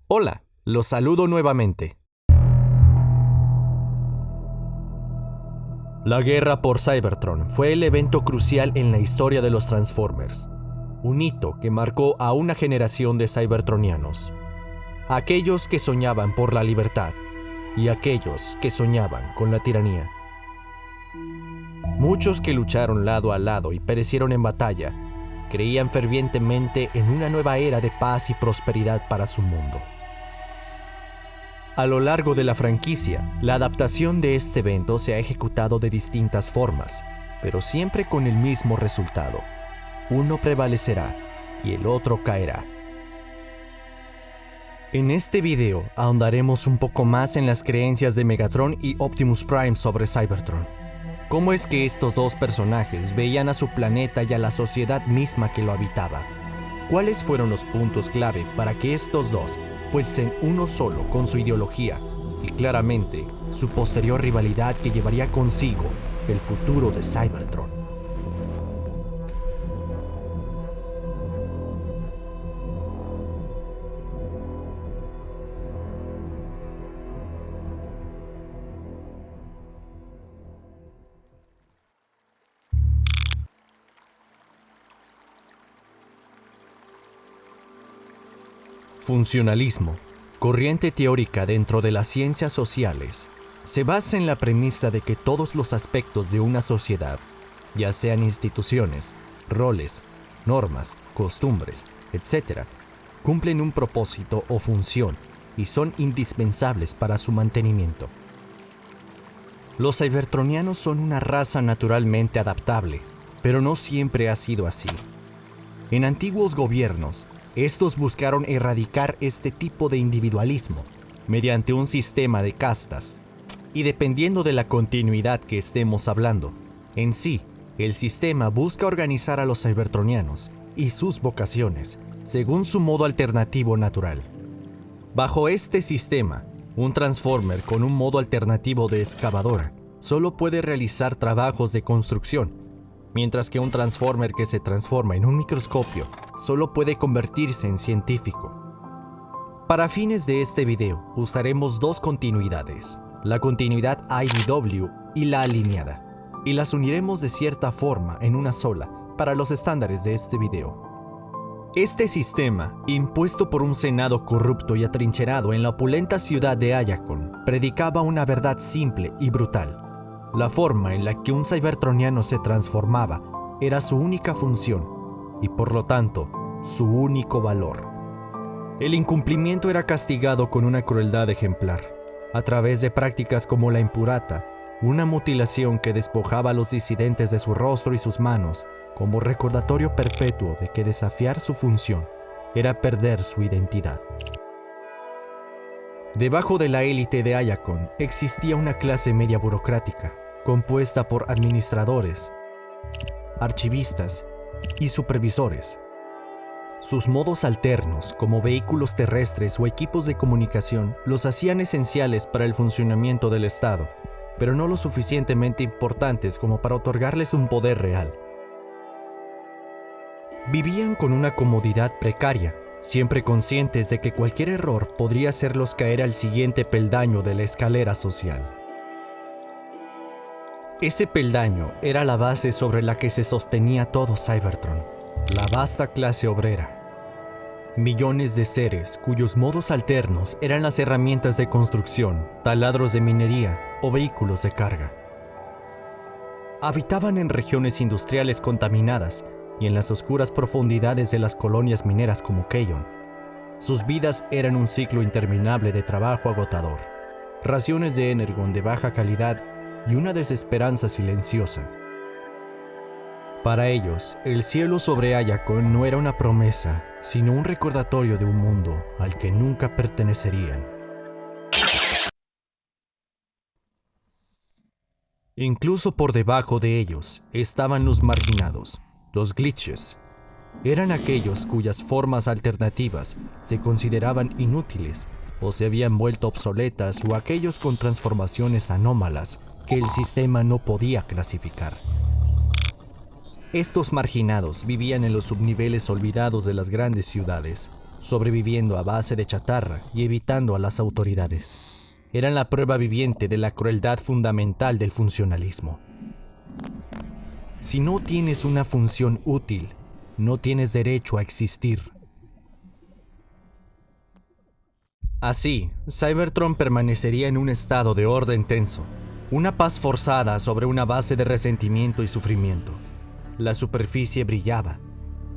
Hola, los saludo nuevamente. La guerra por Cybertron fue el evento crucial en la historia de los Transformers. Un hito que marcó a una generación de cybertronianos. Aquellos que soñaban por la libertad y aquellos que soñaban con la tiranía. Muchos que lucharon lado a lado y perecieron en batalla, creían fervientemente en una nueva era de paz y prosperidad para su mundo. A lo largo de la franquicia, la adaptación de este evento se ha ejecutado de distintas formas, pero siempre con el mismo resultado. Uno prevalecerá y el otro caerá. En este video ahondaremos un poco más en las creencias de Megatron y Optimus Prime sobre Cybertron. ¿Cómo es que estos dos personajes veían a su planeta y a la sociedad misma que lo habitaba? ¿Cuáles fueron los puntos clave para que estos dos fuesen uno solo con su ideología y claramente su posterior rivalidad que llevaría consigo el futuro de Cybertron? Funcionalismo, corriente teórica dentro de las ciencias sociales, se basa en la premisa de que todos los aspectos de una sociedad, ya sean instituciones, roles, normas, costumbres, etc., cumplen un propósito o función y son indispensables para su mantenimiento. Los cybertronianos son una raza naturalmente adaptable, pero no siempre ha sido así. En antiguos gobiernos, estos buscaron erradicar este tipo de individualismo mediante un sistema de castas. Y dependiendo de la continuidad que estemos hablando, en sí, el sistema busca organizar a los cybertronianos y sus vocaciones según su modo alternativo natural. Bajo este sistema, un Transformer con un modo alternativo de excavadora solo puede realizar trabajos de construcción, mientras que un Transformer que se transforma en un microscopio solo puede convertirse en científico. Para fines de este video, usaremos dos continuidades, la continuidad IDW y la alineada, y las uniremos de cierta forma en una sola para los estándares de este video. Este sistema, impuesto por un senado corrupto y atrincherado en la opulenta ciudad de Ayacon, predicaba una verdad simple y brutal. La forma en la que un cybertroniano se transformaba era su única función y por lo tanto su único valor. El incumplimiento era castigado con una crueldad ejemplar, a través de prácticas como la impurata, una mutilación que despojaba a los disidentes de su rostro y sus manos como recordatorio perpetuo de que desafiar su función era perder su identidad. Debajo de la élite de Ayacon existía una clase media burocrática, compuesta por administradores, archivistas y supervisores. Sus modos alternos, como vehículos terrestres o equipos de comunicación, los hacían esenciales para el funcionamiento del Estado, pero no lo suficientemente importantes como para otorgarles un poder real. Vivían con una comodidad precaria, siempre conscientes de que cualquier error podría hacerlos caer al siguiente peldaño de la escalera social. Ese peldaño era la base sobre la que se sostenía todo Cybertron, la vasta clase obrera. Millones de seres cuyos modos alternos eran las herramientas de construcción, taladros de minería o vehículos de carga. Habitaban en regiones industriales contaminadas y en las oscuras profundidades de las colonias mineras como Kayon. Sus vidas eran un ciclo interminable de trabajo agotador, raciones de energon de baja calidad y una desesperanza silenciosa. Para ellos, el cielo sobre Ayacon no era una promesa, sino un recordatorio de un mundo al que nunca pertenecerían. Incluso por debajo de ellos estaban los marginados, los glitches. Eran aquellos cuyas formas alternativas se consideraban inútiles o se habían vuelto obsoletas, o aquellos con transformaciones anómalas que el sistema no podía clasificar. Estos marginados vivían en los subniveles olvidados de las grandes ciudades, sobreviviendo a base de chatarra y evitando a las autoridades. Eran la prueba viviente de la crueldad fundamental del funcionalismo. Si no tienes una función útil, no tienes derecho a existir. Así, Cybertron permanecería en un estado de orden tenso, una paz forzada sobre una base de resentimiento y sufrimiento. La superficie brillaba,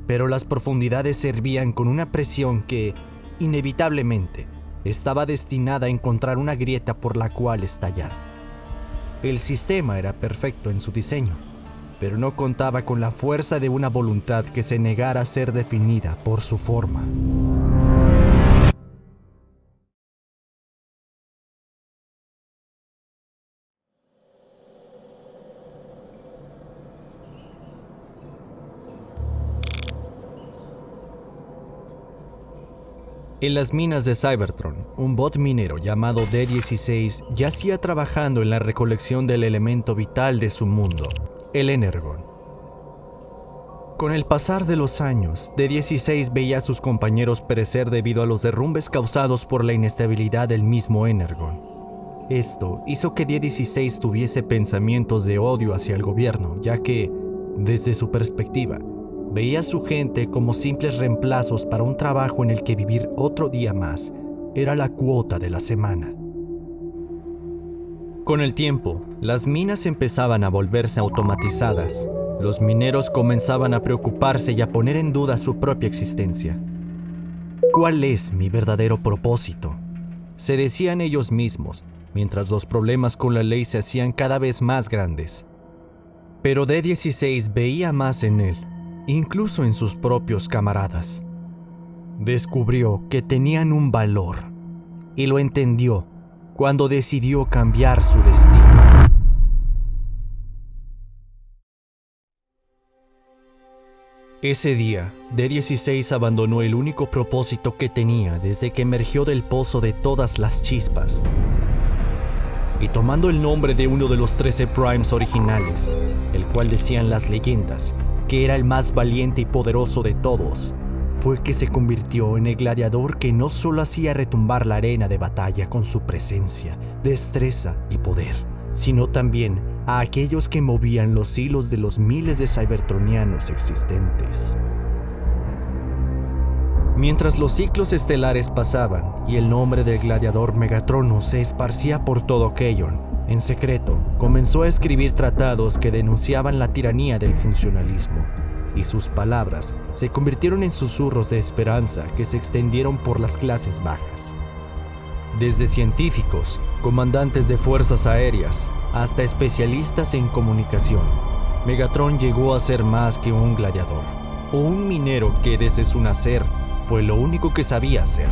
pero las profundidades servían con una presión que, inevitablemente, estaba destinada a encontrar una grieta por la cual estallar. El sistema era perfecto en su diseño, pero no contaba con la fuerza de una voluntad que se negara a ser definida por su forma. En las minas de Cybertron, un bot minero llamado D-16 yacía trabajando en la recolección del elemento vital de su mundo, el Energon. Con el pasar de los años, D-16 veía a sus compañeros perecer debido a los derrumbes causados por la inestabilidad del mismo Energon. Esto hizo que D-16 tuviese pensamientos de odio hacia el gobierno, ya que, desde su perspectiva, veía a su gente como simples reemplazos para un trabajo en el que vivir otro día más era la cuota de la semana. Con el tiempo, las minas empezaban a volverse automatizadas. Los mineros comenzaban a preocuparse y a poner en duda su propia existencia. ¿Cuál es mi verdadero propósito?, se decían ellos mismos, mientras los problemas con la ley se hacían cada vez más grandes. Pero D-16 veía más en él, incluso en sus propios camaradas. Descubrió que tenían un valor, y lo entendió cuando decidió cambiar su destino. Ese día, D-16 abandonó el único propósito que tenía desde que emergió del pozo de todas las chispas. Y tomando el nombre de uno de los 13 Primes originales, el cual decían las leyendas que era el más valiente y poderoso de todos, fue que se convirtió en el gladiador que no solo hacía retumbar la arena de batalla con su presencia, destreza y poder, sino también a aquellos que movían los hilos de los miles de cybertronianos existentes. Mientras los ciclos estelares pasaban y el nombre del gladiador Megatronus se esparcía por todo Kayon, en secreto, comenzó a escribir tratados que denunciaban la tiranía del funcionalismo, y sus palabras se convirtieron en susurros de esperanza que se extendieron por las clases bajas. Desde científicos, comandantes de fuerzas aéreas, hasta especialistas en comunicación, Megatron llegó a ser más que un gladiador, o un minero que desde su nacer fue lo único que sabía hacer.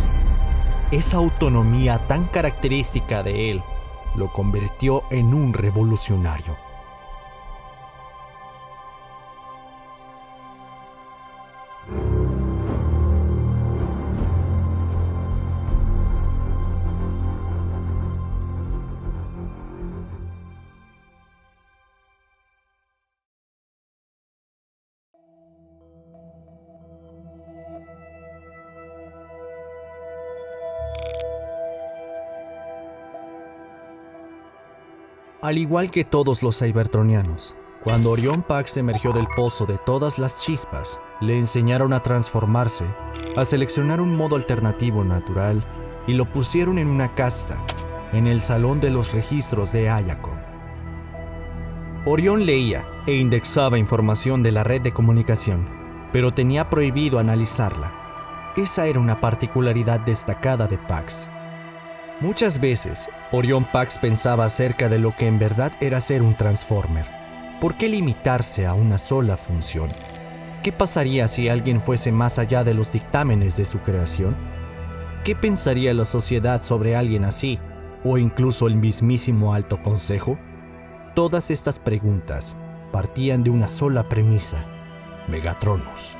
Esa autonomía tan característica de él lo convirtió en un revolucionario. Al igual que todos los cybertronianos, cuando Orion Pax emergió del pozo de todas las chispas, le enseñaron a transformarse, a seleccionar un modo alternativo natural y lo pusieron en una casta, en el salón de los registros de Ayacon. Orion leía e indexaba información de la red de comunicación, pero tenía prohibido analizarla. Esa era una particularidad destacada de Pax. Muchas veces, Orion Pax pensaba acerca de lo que en verdad era ser un Transformer. ¿Por qué limitarse a una sola función? ¿Qué pasaría si alguien fuese más allá de los dictámenes de su creación? ¿Qué pensaría la sociedad sobre alguien así? ¿O incluso el mismísimo Alto Consejo? Todas estas preguntas partían de una sola premisa: Megatronus.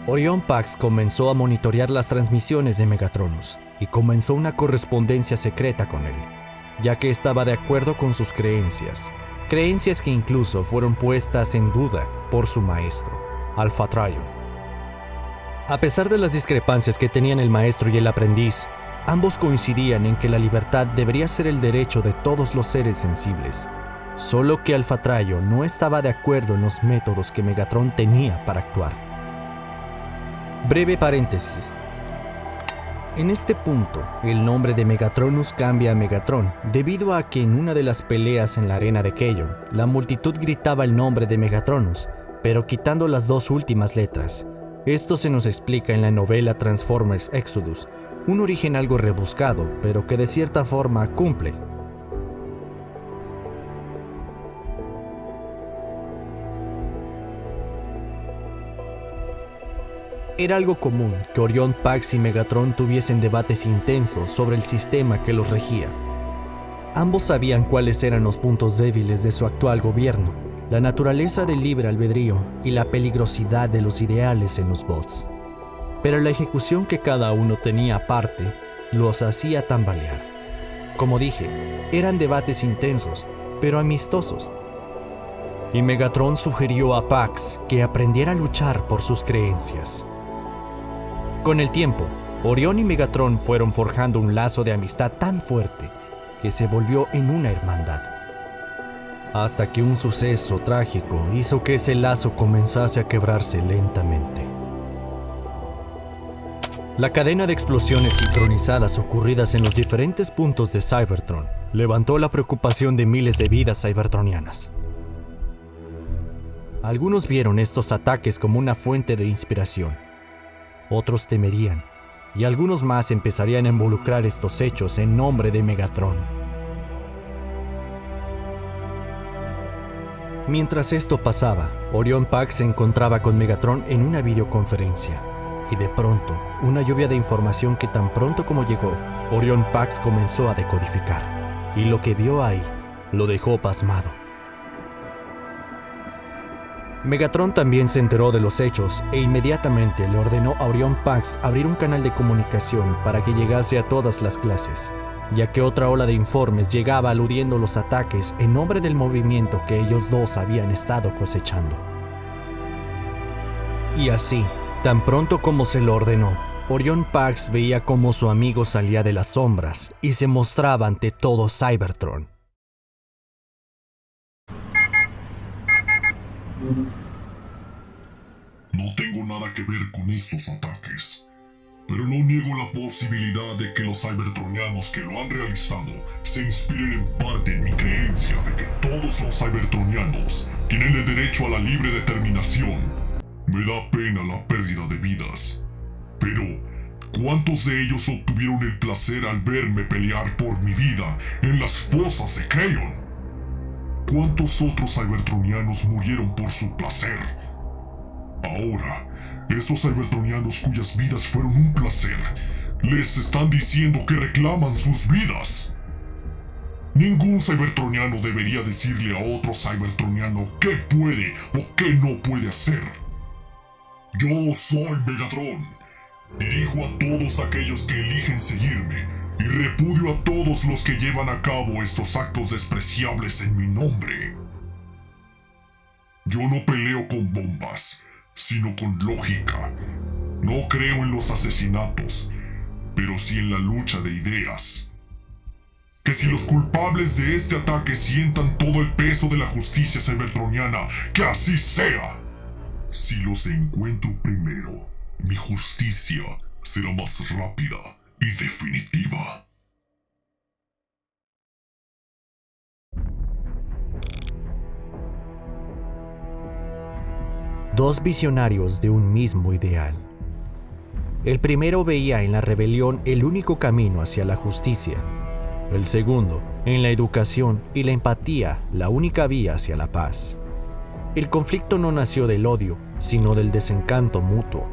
Orion Pax comenzó a monitorear las transmisiones de Megatronus y comenzó una correspondencia secreta con él, ya que estaba de acuerdo con sus creencias que incluso fueron puestas en duda por su maestro, Alpha Trion. A pesar de las discrepancias que tenían el maestro y el aprendiz, ambos coincidían en que la libertad debería ser el derecho de todos los seres sensibles, solo que Alpha Trion no estaba de acuerdo en los métodos que Megatron tenía para actuar. Breve paréntesis. En este punto, el nombre de Megatronus cambia a Megatron, debido a que en una de las peleas en la arena de Kaon, la multitud gritaba el nombre de Megatronus, pero quitando las dos últimas letras. Esto se nos explica en la novela Transformers Exodus, un origen algo rebuscado, pero que de cierta forma cumple. Era algo común que Orion Pax y Megatron tuviesen debates intensos sobre el sistema que los regía. Ambos sabían cuáles eran los puntos débiles de su actual gobierno, la naturaleza del libre albedrío y la peligrosidad de los ideales en los bots. Pero la ejecución que cada uno tenía aparte los hacía tambalear. Como dije, eran debates intensos, pero amistosos. Y Megatron sugirió a Pax que aprendiera a luchar por sus creencias. Con el tiempo, Orión y Megatron fueron forjando un lazo de amistad tan fuerte que se volvió en una hermandad. Hasta que un suceso trágico hizo que ese lazo comenzase a quebrarse lentamente. La cadena de explosiones sincronizadas ocurridas en los diferentes puntos de Cybertron levantó la preocupación de miles de vidas cybertronianas. Algunos vieron estos ataques como una fuente de inspiración. Otros temerían, y algunos más empezarían a involucrar estos hechos en nombre de Megatron. Mientras esto pasaba, Orion Pax se encontraba con Megatron en una videoconferencia, y de pronto, una lluvia de información que tan pronto como llegó, Orion Pax comenzó a decodificar, y lo que vio ahí lo dejó pasmado. Megatron también se enteró de los hechos e inmediatamente le ordenó a Orion Pax abrir un canal de comunicación para que llegase a todas las clases, ya que otra ola de informes llegaba aludiendo los ataques en nombre del movimiento que ellos dos habían estado cosechando. Y así, tan pronto como se lo ordenó, Orion Pax veía cómo su amigo salía de las sombras y se mostraba ante todo Cybertron. No tengo nada que ver con estos ataques, pero no niego la posibilidad de que los cybertronianos que lo han realizado se inspiren en parte en mi creencia de que todos los cybertronianos tienen el derecho a la libre determinación. Me da pena la pérdida de vidas, pero ¿cuántos de ellos obtuvieron el placer al verme pelear por mi vida en las fosas de Kaon? ¿Cuántos otros cybertronianos murieron por su placer? Ahora, esos cybertronianos cuyas vidas fueron un placer, les están diciendo que reclaman sus vidas. Ningún cybertroniano debería decirle a otro cybertroniano qué puede o qué no puede hacer. Yo soy Megatron. Dirijo a todos aquellos que eligen seguirme y repudio a todos los que llevan a cabo estos actos despreciables en mi nombre. Yo no peleo con bombas, sino con lógica. No creo en los asesinatos, pero sí en la lucha de ideas. Que si los culpables de este ataque sientan todo el peso de la justicia cybertroniana, que así sea. Si los encuentro primero, mi justicia será más rápida y definitiva. Dos visionarios de un mismo ideal. El primero veía en la rebelión el único camino hacia la justicia. El segundo, en la educación y la empatía, la única vía hacia la paz. El conflicto no nació del odio, sino del desencanto mutuo.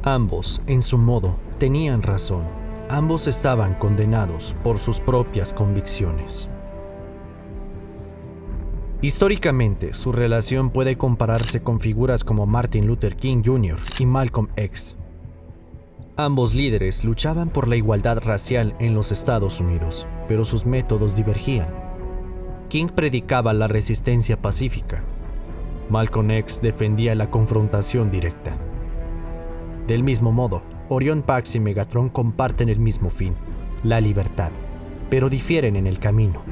Ambos, en su modo, tenían razón. Ambos estaban condenados por sus propias convicciones. Históricamente, su relación puede compararse con figuras como Martin Luther King Jr. y Malcolm X. Ambos líderes luchaban por la igualdad racial en los Estados Unidos, pero sus métodos divergían. King predicaba la resistencia pacífica. Malcolm X defendía la confrontación directa. Del mismo modo, Orion Pax y Megatron comparten el mismo fin, la libertad, pero difieren en el camino.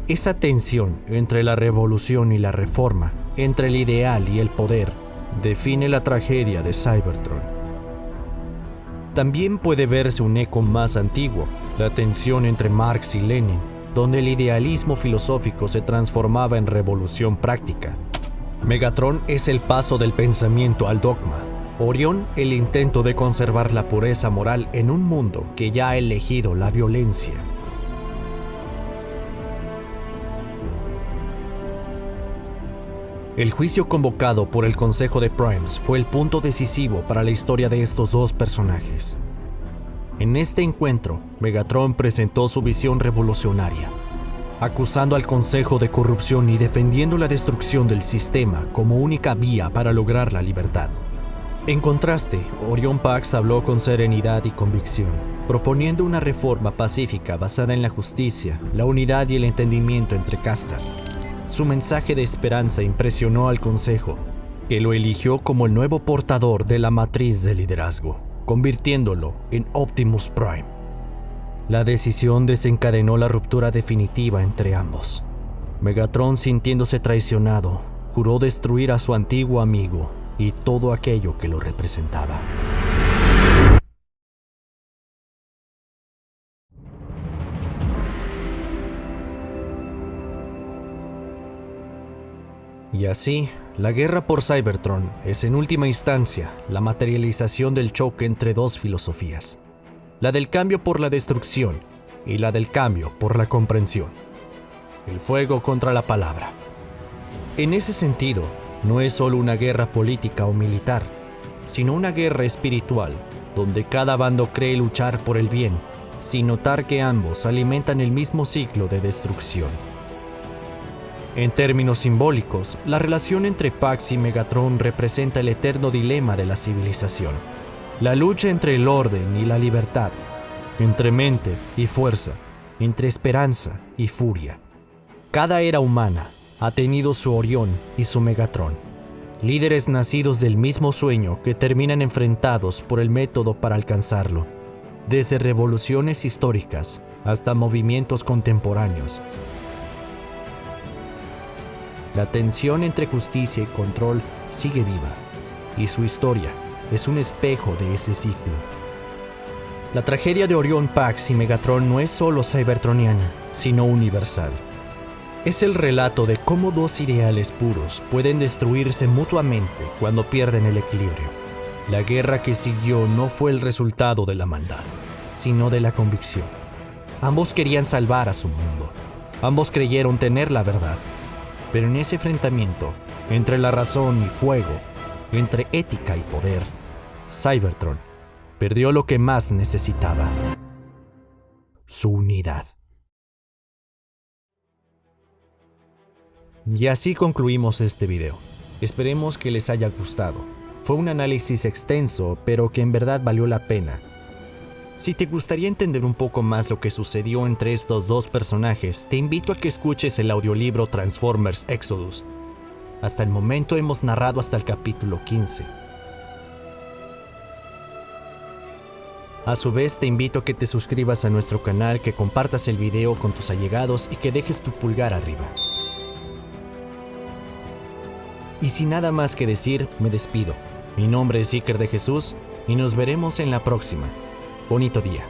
Esa tensión entre la revolución y la reforma, entre el ideal y el poder, define la tragedia de Cybertron. También puede verse un eco más antiguo, la tensión entre Marx y Lenin, donde el idealismo filosófico se transformaba en revolución práctica. Megatron es el paso del pensamiento al dogma. Orión, el intento de conservar la pureza moral en un mundo que ya ha elegido la violencia. El juicio convocado por el Consejo de Primes fue el punto decisivo para la historia de estos dos personajes. En este encuentro, Megatron presentó su visión revolucionaria, acusando al Consejo de corrupción y defendiendo la destrucción del sistema como única vía para lograr la libertad. En contraste, Orion Pax habló con serenidad y convicción, proponiendo una reforma pacífica basada en la justicia, la unidad y el entendimiento entre castas. Su mensaje de esperanza impresionó al Consejo, que lo eligió como el nuevo portador de la matriz de liderazgo, convirtiéndolo en Optimus Prime. La decisión desencadenó la ruptura definitiva entre ambos. Megatron, sintiéndose traicionado, juró destruir a su antiguo amigo y todo aquello que lo representaba. Y así, la guerra por Cybertron es en última instancia la materialización del choque entre dos filosofías, la del cambio por la destrucción y la del cambio por la comprensión. El fuego contra la palabra. En ese sentido, no es solo una guerra política o militar, sino una guerra espiritual, donde cada bando cree luchar por el bien, sin notar que ambos alimentan el mismo ciclo de destrucción. En términos simbólicos, la relación entre Pax y Megatron representa el eterno dilema de la civilización, la lucha entre el orden y la libertad, entre mente y fuerza, entre esperanza y furia. Cada era humana ha tenido su Orión y su Megatron, líderes nacidos del mismo sueño que terminan enfrentados por el método para alcanzarlo, desde revoluciones históricas hasta movimientos contemporáneos. La tensión entre justicia y control sigue viva, y su historia es un espejo de ese ciclo. La tragedia de Orion Pax y Megatron no es solo cybertroniana, sino universal. Es el relato de cómo dos ideales puros pueden destruirse mutuamente cuando pierden el equilibrio. La guerra que siguió no fue el resultado de la maldad, sino de la convicción. Ambos querían salvar a su mundo. Ambos creyeron tener la verdad. Pero en ese enfrentamiento, entre la razón y fuego, entre ética y poder, Cybertron perdió lo que más necesitaba: su unidad. Y así concluimos este video. Esperemos que les haya gustado. Fue un análisis extenso, pero que en verdad valió la pena. Si te gustaría entender un poco más lo que sucedió entre estos dos personajes, te invito a que escuches el audiolibro Transformers Exodus. Hasta el momento hemos narrado hasta el capítulo 15. A su vez, te invito a que te suscribas a nuestro canal, que compartas el video con tus allegados y que dejes tu pulgar arriba. Y sin nada más que decir, me despido. Mi nombre es Iker de Jesús y nos veremos en la próxima. Bonito día.